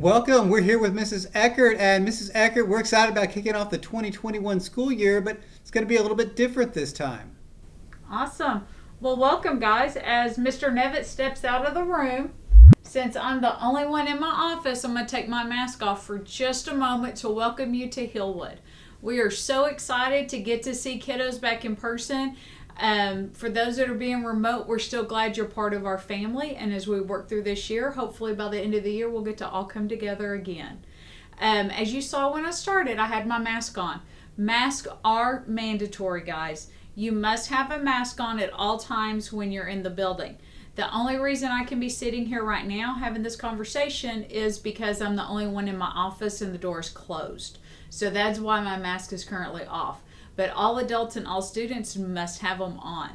Welcome. We're here with Mrs. Eckert, and Mrs. Eckert, we're excited about kicking off the 2021 school year, but it's going to be a little bit different this time. Awesome. Well, welcome, guys. As Mr. Nevitt steps out of the room, since I'm the only one in my office, I'm going to take my mask off for just a moment to welcome you to Hillwood. We are so excited to get to see kiddos back in person. For those that are being remote, we're still glad you're part of our family. And as we work through this year, hopefully by the end of the year, we'll get to all come together again. As you saw when I started, I had my mask on. Masks are mandatory, guys. You must have a mask on at all times when you're in the building. The only reason I can be sitting here right now having this conversation is because I'm the only one in my office and the door is closed. So that's why my mask is currently off. But all adults and all students must have them on.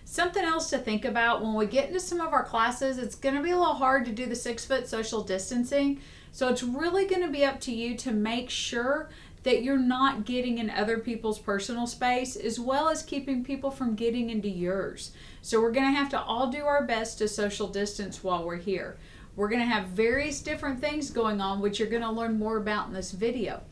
Something else to think about when we get into some of our classes, it's going to be a little hard to do the 6-foot social distancing. So it's really going to be up to you to make sure that you're not getting in other people's personal space, as well as keeping people from getting into yours. So we're going to have to all do our best to social distance while we're here. We're going to have various different things going on, which you're going to learn more about in this video.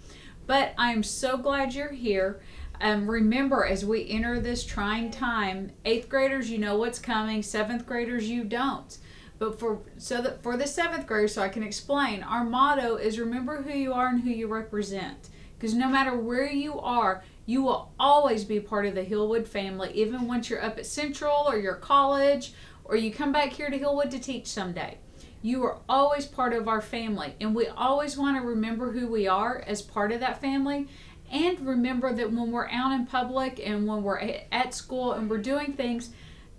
But I'm so glad you're here. Remember, as we enter this trying time, 8th graders, you know what's coming. 7th graders, you don't. But for the 7th graders, so I can explain, our motto is remember who you are and who you represent. Because no matter where you are, you will always be part of the Hillwood family, even once you're up at Central or your college, or you come back here to Hillwood to teach someday. You are always part of our family, and we always want to remember who we are as part of that family. And remember that when we're out in public and when we're at school and we're doing things,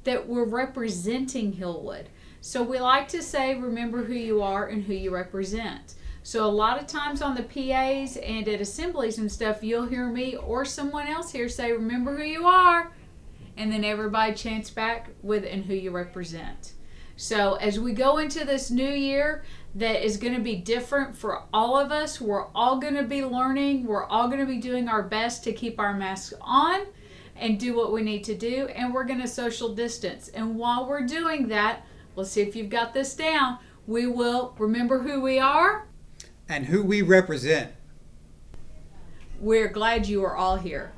that we're representing Hillwood. So we like to say, remember who you are and who you represent. So a lot of times on the PAs and at assemblies and stuff, you'll hear me or someone else here say, remember who you are. And then everybody chants back with and who you represent. So as we go into this new year, that is going to be different for all of us. We're all going to be learning. We're all going to be doing our best to keep our masks on and do what we need to do. And we're going to social distance. And while we're doing that, let's see if you've got this down. We will remember who we are and who we represent. We're glad you are all here.